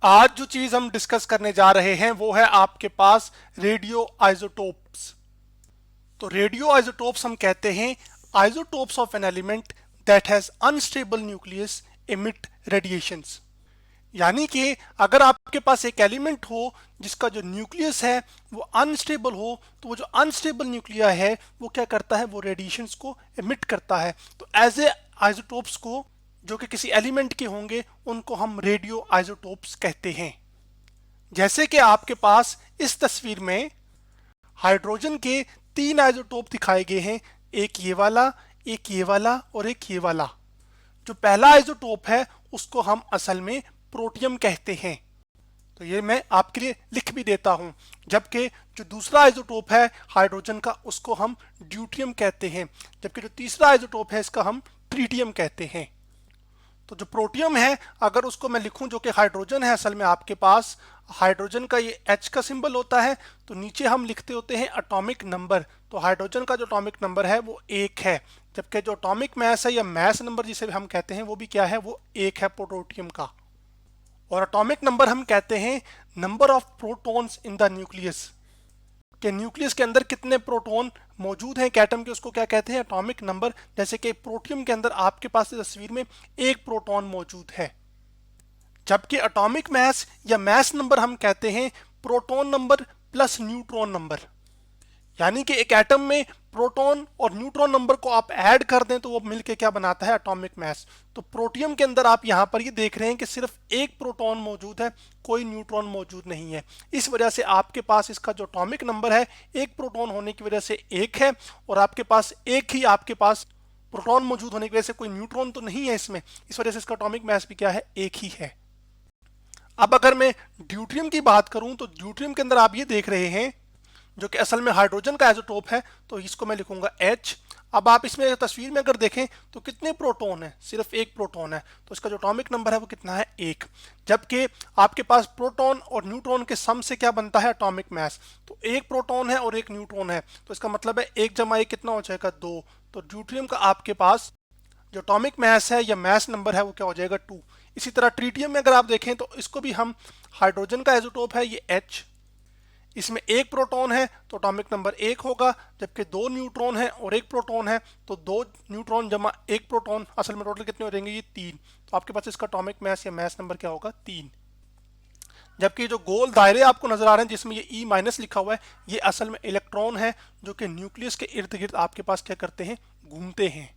आज जो चीज हम डिस्कस करने जा रहे हैं वो है आपके पास रेडियो आइसोटोप्स। तो रेडियो आइसोटोप्स हम कहते हैं isotopes of an element that has unstable nucleus emit radiations. यानी कि अगर आपके पास एक एलिमेंट हो जिसका जो न्यूक्लियस है वो अनस्टेबल हो, तो वो जो अनस्टेबल न्यूक्लिया है वो क्या करता है, वो रेडिएशंस को एमिट करता है। तो एज ए आइसोटोप्स को जो कि किसी एलिमेंट के होंगे उनको हम रेडियो आइसोटोप्स कहते हैं। जैसे कि आपके पास इस तस्वीर में हाइड्रोजन के 3 आइसोटोप दिखाए गए हैं, एक ये वाला, एक ये वाला और एक ये वाला। जो पहला आइसोटोप है उसको हम असल में प्रोटियम कहते हैं, तो ये मैं आपके लिए लिख भी देता हूं। जबकि जो दूसरा आइसोटोप है हाइड्रोजन का उसको हम ड्यूट्रियम कहते हैं, जबकि जो तीसरा आइसोटोप है इसका हम ट्रीटियम कहते हैं। तो जो प्रोटियम है अगर उसको मैं लिखूं जो कि हाइड्रोजन है, असल में आपके पास हाइड्रोजन का ये H का सिंबल होता है, तो नीचे हम लिखते होते हैं एटॉमिक नंबर। तो हाइड्रोजन का जो एटॉमिक नंबर है वो 1 है, जबकि जो एटॉमिक मैस है या मैस नंबर जिसे हम कहते हैं वो भी क्या है, वो 1 है प्रोटोनियम का। और एटॉमिक नंबर हम कहते हैं number of protons in the nucleus, कि न्यूक्लियस के अंदर कितने प्रोटॉन मौजूद हैं एक एटम के, उसको क्या कहते हैं, एटॉमिक नंबर। जैसे कि प्रोटियम के अंदर आपके पास इस तस्वीर में 1 प्रोटॉन मौजूद है, जबकि एटॉमिक मैस या मैस नंबर हम कहते हैं proton number plus neutron number. यानी कि एक एटम में प्रोटॉन और न्यूट्रॉन नंबर को आप ऐड कर दें तो वो मिलके क्या बनाता है, एटॉमिक मैस। तो प्रोटियम के अंदर आप यहाँ पर ये देख रहे हैं कि सिर्फ 1 प्रोटॉन मौजूद है, कोई न्यूट्रॉन मौजूद नहीं है। इस वजह से आपके पास इसका जो एटॉमिक नंबर है 1 प्रोटॉन होने की वजह से 1 है, और आपके पास एक ही आपके पास प्रोटॉन मौजूद होने की वजह से कोई न्यूट्रॉन तो नहीं है इसमें, इस वजह से इसका एटॉमिक मैस भी क्या है, 1 ही है। अब अगर मैं ड्यूट्रियम की बात करूं तो ड्यूट्रियम के अंदर आप ये देख रहे हैं जो कि असल में हाइड्रोजन का आइसोटोप है, तो इसको मैं लिखूंगा H। अब आप इसमें तस्वीर में अगर देखें तो कितने प्रोटॉन है, सिर्फ 1 प्रोटॉन है, तो इसका जो एटॉमिक नंबर है वो कितना है, 1। जबकि आपके पास प्रोटॉन और न्यूट्रॉन के सम से क्या बनता है, एटॉमिक मैस। तो 1 प्रोटॉन है और 1 न्यूट्रॉन है, तो इसका मतलब है 1 + 1 कितना हो जाएगा, 2। तो ड्यूट्रियम का आपके पास जो एटॉमिक मैस है या मैस नंबर है वो क्या हो जाएगा, 2। इसी तरह ट्रीटियम में अगर आप देखें तो इसको भी हम, हाइड्रोजन का आइसोटोप है ये H, इसमें 1 प्रोटॉन है तो एटॉमिक नंबर 1 होगा, जबकि 2 न्यूट्रॉन है और 1 प्रोटॉन है तो 2 न्यूट्रॉन जमा 1 प्रोटॉन, असल में टोटल कितने हो जाएंगे, ये 3। तो आपके पास इसका एटॉमिक मैस या मैस नंबर क्या होगा, 3। जबकि जो गोल दायरे आपको नजर आ रहे हैं जिसमें ये E- लिखा हुआ है, ये असल में इलेक्ट्रॉन है जो कि न्यूक्लियस के इर्द गिर्द आपके पास क्या करते हैं, घूमते हैं।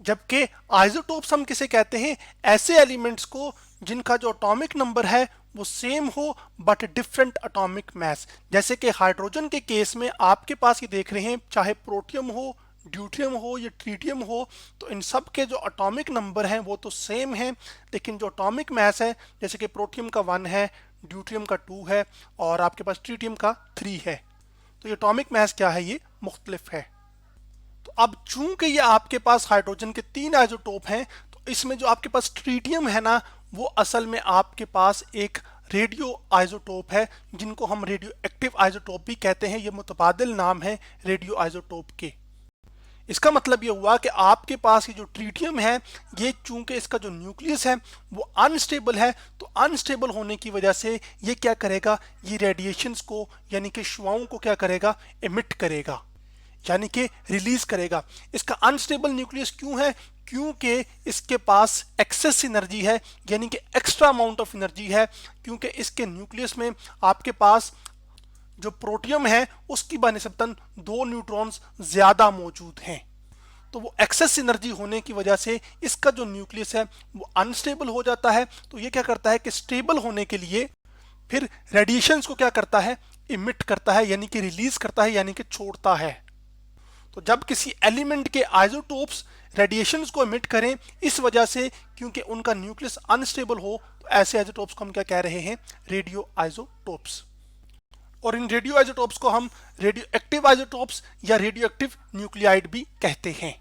जबकि आइसोटोप्स हम किसे कहते हैं, ऐसे एलिमेंट्स को जिनका जो एटॉमिक नंबर है वो सेम हो बट डिफरेंट एटॉमिक मैस। जैसे कि हाइड्रोजन के केस में आपके पास ये देख रहे हैं, चाहे प्रोटियम हो, ड्यूट्रियम हो या ट्रीटियम हो, तो इन सब के जो एटॉमिक नंबर हैं वो तो सेम हैं, लेकिन जो एटॉमिक मैस है जैसे कि प्रोटियम का 1 है, ड्यूट्रियम का 2 है और आपके पास ट्रीटियम का 3 है, तो ये एटॉमिक मैस क्या है, ये मुख्तलिफ है। तो अब चूंकि ये आपके पास हाइड्रोजन के 3 आइसोटोप हैं, तो इसमें जो आपके पास ट्रीटियम है ना, वो असल में आपके पास एक रेडियो आइसोटोप है, जिनको हम रेडियो एक्टिव आइसोटोप भी कहते हैं। ये मुतबादिल नाम है रेडियो आइसोटोप के। इसका मतलब ये हुआ कि आपके पास ये जो ट्रीटियम है, ये चूंकि इसका जो न्यूक्लियस है वो अनस्टेबल है, तो अनस्टेबल होने की वजह से ये क्या करेगा, ये रेडिएशंस को यानी कि शुआओं को क्या करेगा, एमिट करेगा, यानी कि रिलीज करेगा। इसका अनस्टेबल न्यूक्लियस क्यों है, क्योंकि इसके पास एक्सेस एनर्जी है, यानी कि एक्स्ट्रा अमाउंट ऑफ एनर्जी है, क्योंकि इसके न्यूक्लियस में आपके पास जो प्रोटियम है उसकी बनिस्बतन 2 न्यूट्रॉन्स ज्यादा मौजूद हैं। तो वो एक्सेस एनर्जी होने की वजह से इसका जो न्यूक्लियस है वो अनस्टेबल हो जाता है। तो ये क्या करता है कि स्टेबल होने के लिए फिर रेडिएशंस को क्या करता है, इमिट करता है, यानी कि रिलीज करता है, यानी कि छोड़ता है। तो जब किसी एलिमेंट के आइसोटोप्स रेडिएशंस को इमिट करें इस वजह से क्योंकि उनका न्यूक्लियस अनस्टेबल हो, तो ऐसे आइसोटोप्स को हम क्या कह रहे हैं, रेडियो आइसोटोप्स। और इन रेडियो आइसोटोप्स को हम रेडियो एक्टिव आइसोटोप्स या रेडियो एक्टिव न्यूक्लियाइड भी कहते हैं।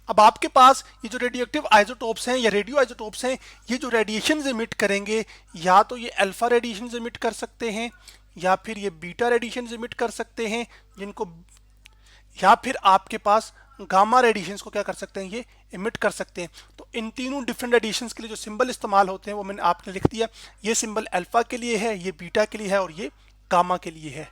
अब आपके पास ये जो रेडियो एक्टिव आइसोटोप्स हैं या रेडियो आइसोटोप्स हैं, ये जो रेडिएशंस इमिट करेंगे, या तो ये अल्फा रेडिएशंस इमिट कर सकते हैं या फिर ये बीटा रेडिएशंस इमिट कर सकते हैं, जिनको, या फिर आपके पास गामा रेडिएशंस को क्या कर सकते हैं, ये इमिट कर सकते हैं। तो इन तीनों डिफरेंट रेडिएशंस के लिए जो सिंबल इस्तेमाल होते हैं वो मैंने आपने लिख दिया। ये सिंबल अल्फा के लिए है, ये बीटा के लिए है और ये गामा के लिए है।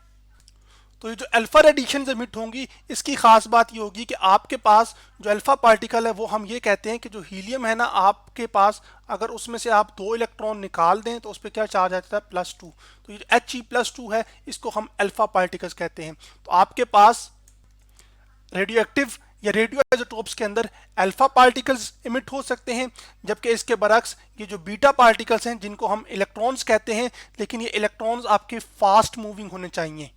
तो ये जो अल्फा रेडिएशन एमिट होंगी, इसकी खास बात ये होगी कि आपके पास जो अल्फा पार्टिकल है वो हम ये कहते हैं कि जो हीलियम है ना आपके पास, अगर उसमें से आप 2 इलेक्ट्रॉन निकाल दें तो उस पर क्या चार्ज आता है, +2। तो ये He+2 है, इसको हम अल्फा पार्टिकल्स कहते हैं। तो आपके पास रेडियो एक्टिव या रेडियो आइसोटोप्स के अंदर अल्फा पार्टिकल्स इमिट हो सकते हैं, जबकि इसके बरक्स ये जो बीटा पार्टिकल्स हैं जिनको हम इलेक्ट्रॉन्स कहते हैं, लेकिन ये इलेक्ट्रॉन्स आपके फास्ट मूविंग होने चाहिए।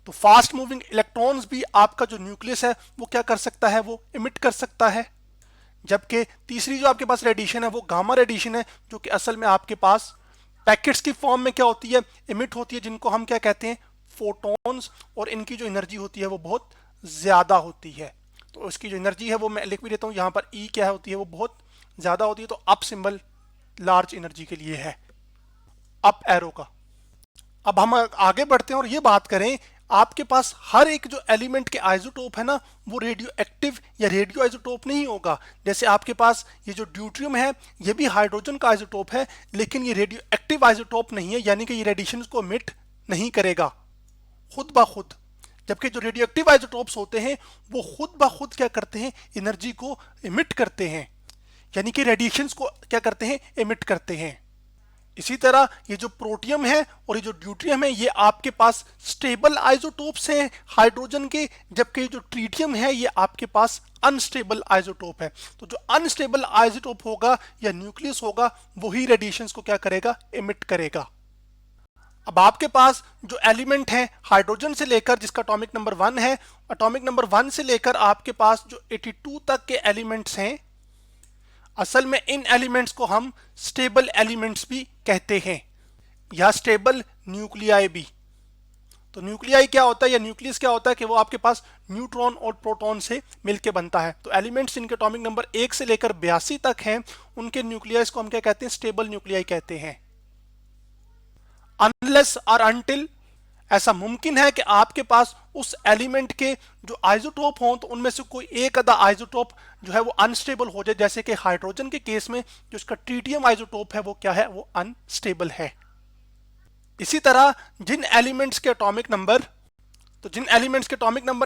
तो फास्ट मूविंग इलेक्ट्रॉन्स भी आपका जो न्यूक्लियस है वो क्या कर सकता है, वो इमिट कर सकता है। जबकि तीसरी जो आपके पास रेडिएशन है वो गामा रेडिएशन है, जो कि असल में आपके पास पैकेट्स की फॉर्म में क्या होती है, इमिट होती है, जिनको हम क्या कहते हैं, फोटॉन्स। और इनकी जो एनर्जी होती है वो बहुत ज़्यादा होती है। तो इसकी जो एनर्जी है वो मैं लिख भी देता हूँ यहाँ पर, ई क्या होती है, वो बहुत ज़्यादा होती है। तो अप सिंबल लार्ज एनर्जी के लिए है, अप एरो का। अब हम आगे बढ़ते हैं और ये बात करें, आपके पास हर एक जो एलिमेंट के आइसोटोप है ना वो रेडियो एक्टिव या रेडियो आइसोटोप नहीं होगा। जैसे आपके पास ये जो ड्यूट्रियम है ये भी हाइड्रोजन का आइसोटोप है, लेकिन ये रेडियो एक्टिव आइसोटोप नहीं है, यानी कि ये रेडिएशन को इमिट नहीं करेगा खुद ब खुद। जबकि जो रेडियो एक्टिव आइसोटोप्स होते हैं वो खुद ब खुद क्या करते हैं, एनर्जी को इमिट करते हैं, यानी कि रेडिएशंस को क्या करते हैं, इमिट करते हैं। इसी तरह ये जो प्रोटियम है और ये जो ड्यूट्रियम है ये आपके पास स्टेबल आइसोटोप्स हैं हाइड्रोजन के, जबकि जो ट्रीटियम है ये आपके पास अनस्टेबल आइसोटोप है। तो जो अनस्टेबल आइसोटोप होगा या न्यूक्लियस होगा वही रेडिएशंस को क्या करेगा, इमिट करेगा। अब आपके पास जो एलिमेंट है हाइड्रोजन से लेकर, जिसका एटॉमिक नंबर 1 है, एटॉमिक नंबर 1 से लेकर आपके पास जो 82 तक के एलिमेंट्स हैं, असल में इन एलिमेंट्स को हम स्टेबल एलिमेंट्स भी कहते हैं या स्टेबल न्यूक्लियाई भी। तो न्यूक्लियाई क्या होता है या न्यूक्लियस क्या होता है कि वो आपके पास न्यूट्रॉन और प्रोटॉन से मिलकर बनता है। तो एलिमेंट्स इनके एटॉमिक नंबर 1 से लेकर 82 तक हैं, उनके न्यूक्लियस को हम क्या कहते हैं, स्टेबल न्यूक्लियाई कहते हैं। अनलेस और अनटिल ऐसा मुमकिन है कि आपके पास उस एलिमेंट के जो आइसोटोप हों तो उनमें से कोई एक आधा आइसोटोप जो है वो अनस्टेबल हो जाए, जैसे कि हाइड्रोजन के केस में जो इसका ट्रीटियम आइसोटोप है वो क्या है, वो अनस्टेबल है। इसी तरह जिन एलिमेंट्स के एटॉमिक नंबर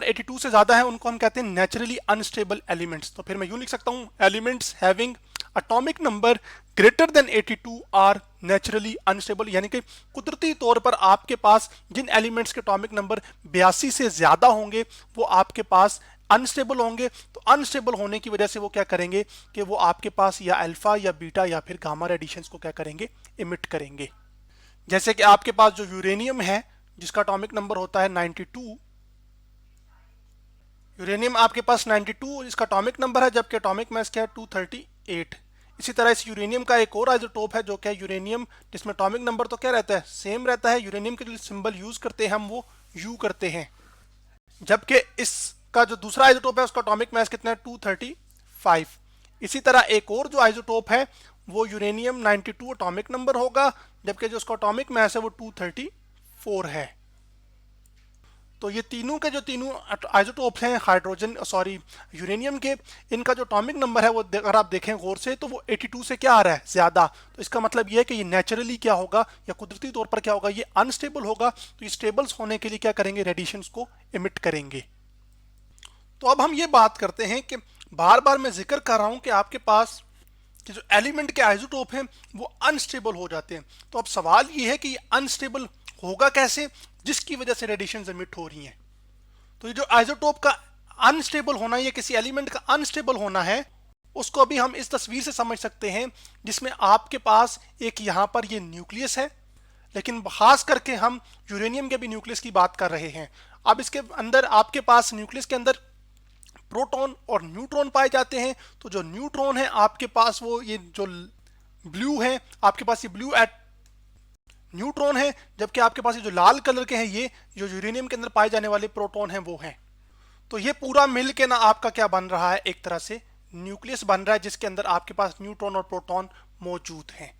82 से ज्यादा है उनको हम कहते हैं नेचुरली अनस्टेबल एलिमेंट्स। तो फिर मैं यूं लिख सकता हूं, elements having atomic number greater than 82 are naturally unstable, यानी कि कुदरती तौर पर आपके पास जिन एलिमेंट्स के एटॉमिक नंबर 82 से ज्यादा होंगे वो आपके पास अनस्टेबल होंगे। तो अनस्टेबल होने की वजह से वो क्या करेंगे कि वो आपके पास या अल्फा या बीटा या फिर गामा रेडिएशंस को क्या करेंगे, इमिट करेंगे। जैसे कि आपके पास जो यूरेनियम है जिसका एटॉमिक नंबर होता है 92, यूरेनियम आपके पास 92 इसका एटॉमिक नंबर है, जबकि एटॉमिक मास क्या है, 238। इसी तरह इस यूरेनियम का एक और आइसोटोप है जो क्या यूरेनियम, जिसमें एटॉमिक नंबर तो क्या रहता है, सेम रहता है। यूरेनियम के लिए सिंबल यूज करते हैं हम वो यू करते हैं, जबकि इसका जो दूसरा आइसोटोप है उसका एटॉमिक मास कितना है, 235। इसी तरह एक और जो आइसोटोप है वो यूरेनियम 92 एटॉमिक नंबर होगा, जबकि जो उसका एटॉमिक मास है वो 234 है। तो ये तीनों के जो तीनों आइसोटोप्स हैं यूरेनियम के, इनका जो एटॉमिक नंबर है वो अगर आप देखें गौर से तो वो 82 से क्या आ रहा है, ज्यादा। तो इसका मतलब ये है कि ये नेचुरली क्या होगा या कुदरती तौर पर क्या होगा, ये अनस्टेबल होगा। तो ये स्टेबल्स होने के लिए क्या करेंगे, रेडिएशंस को इमिट करेंगे। तो अब हम ये बात करते हैं कि बार बार मैं जिक्र कर रहा हूं कि आपके पास कि जो एलिमेंट के आइसोटोप हैं वो अनस्टेबल हो जाते हैं। तो अब सवाल ये है कि ये अनस्टेबल होगा कैसे, जिसकी वजह से रेडिएशन एमिट हो रही हैं। तो ये जो आइसोटोप का अनस्टेबल होना, ये किसी एलिमेंट का अनस्टेबल होना है, उसको अभी हम इस तस्वीर से समझ सकते हैं, जिसमें आपके पास एक यहाँ पर ये न्यूक्लियस है, लेकिन खास करके हम यूरेनियम के भी न्यूक्लियस की बात कर रहे हैं। अब इसके अंदर आपके पास न्यूक्लियस के अंदर प्रोटॉन और न्यूट्रॉन पाए जाते हैं। तो जो न्यूट्रॉन है आपके पास वो ये जो ब्लू है, आपके पास ये ब्लू एट न्यूट्रॉन है, जबकि आपके पास ये जो लाल कलर के हैं ये जो यूरेनियम के अंदर पाए जाने वाले प्रोटॉन हैं वो हैं। तो ये पूरा मिल के ना आपका क्या बन रहा है, एक तरह से न्यूक्लियस बन रहा है, जिसके अंदर आपके पास न्यूट्रॉन और प्रोटॉन मौजूद हैं।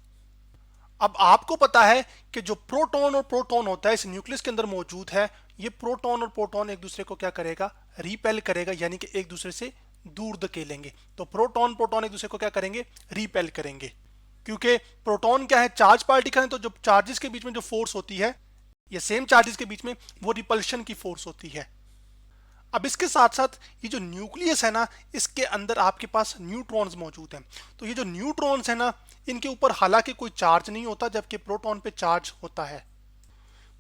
अब आपको पता है कि जो प्रोटॉन और प्रोटॉन होता है इस न्यूक्लियस के अंदर मौजूद है, ये प्रोटॉन और प्रोटॉन एक दूसरे को क्या करेगा, रिपेल करेगा, यानी कि एक दूसरे से दूर धकेलेंगे। तो प्रोटॉन प्रोटॉन एक दूसरे को क्या करेंगे, रिपेल करेंगे। क्योंकि प्रोटॉन क्या है, चार्ज पार्टिकल है, तो जो चार्जेस के बीच में जो फोर्स होती है, ये सेम चार्जेस के बीच में वो रिपल्शन की फोर्स होती है। अब इसके साथ साथ ये जो न्यूक्लियस है ना, इसके अंदर आपके पास न्यूट्रॉन्स मौजूद हैं। तो ये जो न्यूट्रॉन्स है ना, इनके ऊपर हालांकि कोई चार्ज नहीं होता, जबकि प्रोटॉन पे चार्ज होता है।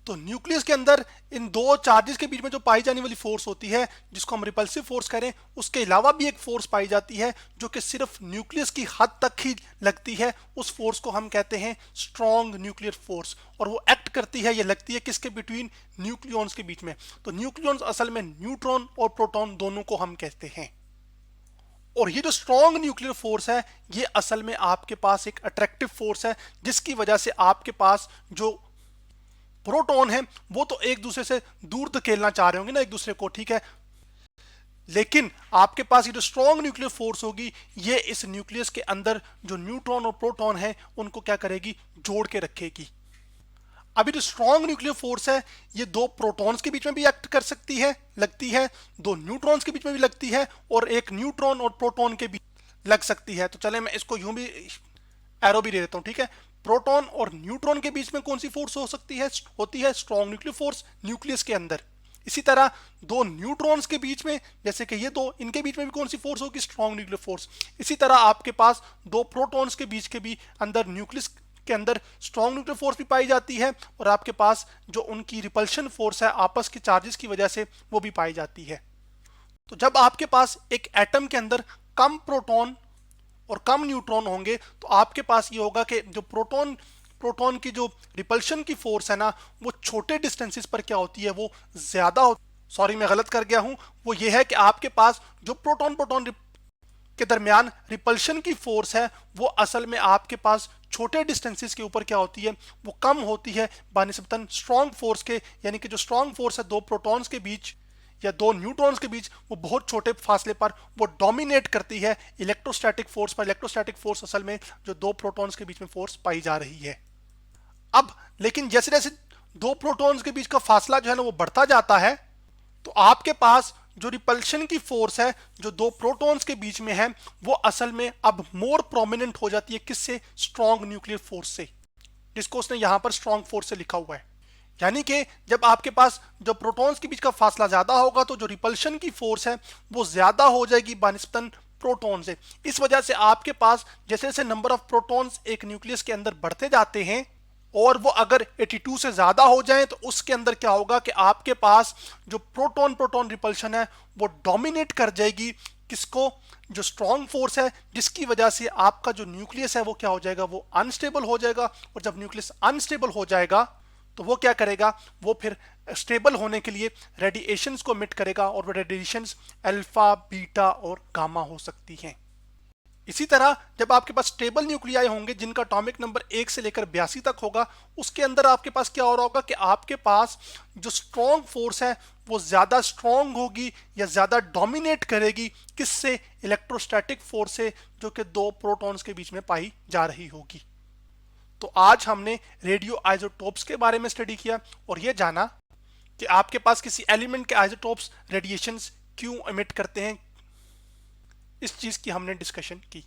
तो न्यूक्लियस के अंदर इन दो चार्जेस के बीच में जो पाई जाने वाली फोर्स होती है, जिसको हम रिपल्सिव फोर्स करें, उसके अलावा भी एक फोर्स पाई जाती है जो कि सिर्फ न्यूक्लियस की हद तक ही लगती है। उस फोर्स को हम कहते हैं स्ट्रॉन्ग न्यूक्लियर फोर्स, और वो एक्ट करती है, ये लगती है किसके बिटवीन, न्यूक्लियॉन्स के बीच में। तो न्यूक्लियॉन्स असल में न्यूट्रॉन और प्रोटॉन दोनों को हम कहते हैं। और ये जो स्ट्रॉन्ग न्यूक्लियर फोर्स है, ये असल में आपके पास एक अट्रैक्टिव फोर्स है, जिसकी वजह से आपके पास जो प्रोटॉन है वो तो एक दूसरे से दूर धकेलना चाह रहे होंगे ना एक दूसरे को, ठीक है, लेकिन आपके पास ये जो स्ट्रॉन्ग न्यूक्लियर फोर्स होगी, ये इस न्यूक्लियस के अंदर जो न्यूट्रॉन और प्रोटॉन है उनको क्या करेगी, जोड़ के रखेगी। अभी जो स्ट्रॉन्ग न्यूक्लियर फोर्स है, ये दो प्रोटॉन्स के बीच में भी एक्ट कर सकती है, लगती है, दो न्यूट्रॉन्स के बीच में भी लगती है, और एक न्यूट्रॉन और प्रोटॉन के बीच लग सकती है। तो चले मैं इसको यूं भी एरो भी दे देता हूं, ठीक है। प्रोटॉन और न्यूट्रॉन के बीच में कौन सी फोर्स हो सकती है, होती है स्ट्रॉन्ग न्यूक्लियर फोर्स न्यूक्लियस के अंदर। इसी तरह दो न्यूट्रॉन्स के बीच में, जैसे कि ये दो, इनके बीच में भी कौन सी फोर्स होगी, स्ट्रॉन्ग न्यूक्लियर फोर्स। इसी तरह आपके पास दो प्रोटॉन्स के बीच के भी अंदर न्यूक्लियस के अंदर स्ट्रॉन्ग न्यूक्लियर फोर्स भी पाई जाती है, और आपके पास जो उनकी रिपल्शन फोर्स है आपस के चार्जेस की वजह से, वो भी पाई जाती है। तो जब आपके पास एक एटम के अंदर कम प्रोटॉन और कम न्यूट्रॉन होंगे, तो आपके पास ये होगा कि जो प्रोटॉन प्रोटॉन की जो रिपल्शन की फोर्स है ना, वो छोटे डिस्टेंसेस पर क्या होती है, वो ज्यादा सॉरी मैं गलत कर गया हूं, वो ये है कि आपके पास जो प्रोटॉन प्रोटॉन के दरमियान रिपल्शन की फोर्स है, वो असल में आपके पास छोटे डिस्टेंसेस के ऊपर क्या होती है, वो कम होती है बानिस्बतन स्ट्रॉन्ग फोर्स के। यानी कि जो स्ट्रॉन्ग फोर्स है दो प्रोटॉन्स के बीच या दो न्यूट्रॉन्स के बीच, वो बहुत छोटे फासले पर वो डोमिनेट करती है इलेक्ट्रोस्टैटिक फोर्स पर। इलेक्ट्रोस्टैटिक फोर्स असल में जो दो प्रोटॉन्स के बीच में फोर्स पाई जा रही है। अब लेकिन जैसे जैसे दो प्रोटॉन्स के बीच का फासला जो है ना वो बढ़ता जाता है, तो आपके पास जो रिपल्शन की फोर्स है जो दो प्रोटॉन्स के बीच में है, वो असल में अब मोर प्रोमिनेंट हो जाती है, किससे, स्ट्रॉन्ग न्यूक्लियर फोर्स से, जिसको उसने यहां पर स्ट्रॉन्ग फोर्स से लिखा हुआ है। यानी कि जब आपके पास जो प्रोटॉन्स के बीच का फासला ज्यादा होगा, तो जो रिपल्शन की फोर्स है वो ज्यादा हो जाएगी बानिस्बतन प्रोटॉन से। इस वजह से आपके पास जैसे जैसे नंबर ऑफ प्रोटॉन्स एक न्यूक्लियस के अंदर बढ़ते जाते हैं, और वो अगर 82 से ज्यादा हो जाए, तो उसके अंदर क्या होगा कि आपके पास जो प्रोटॉन प्रोटॉन रिपल्शन है वो डोमिनेट कर जाएगी किसको, जो स्ट्रॉन्ग फोर्स है, जिसकी वजह से आपका जो न्यूक्लियस है वो क्या हो जाएगा, वो अनस्टेबल हो जाएगा। और जब न्यूक्लियस अनस्टेबल हो जाएगा, तो वो क्या करेगा, वो फिर स्टेबल होने के लिए रेडिएशंस को एमिट करेगा, और वो रेडिएशंस अल्फा, बीटा और गामा हो सकती हैं। इसी तरह जब आपके पास स्टेबल न्यूक्लियाई होंगे जिनका एटॉमिक नंबर 1 से लेकर 82 तक होगा, उसके अंदर आपके पास क्या हो रहा होगा कि आपके पास जो स्ट्रॉन्ग फोर्स है वो ज्यादा स्ट्रॉन्ग होगी या ज्यादा डोमिनेट करेगी, किससे, इलेक्ट्रोस्टैटिक फोर्स से, जो कि दो प्रोटॉन्स के बीच में पाई जा रही होगी। तो आज हमने रेडियो आइसोटोप्स के बारे में स्टडी किया, और यह जाना कि आपके पास किसी एलिमेंट के आइसोटोप्स रेडिएशंस क्यों एमिट करते हैं, इस चीज की हमने डिस्कशन की।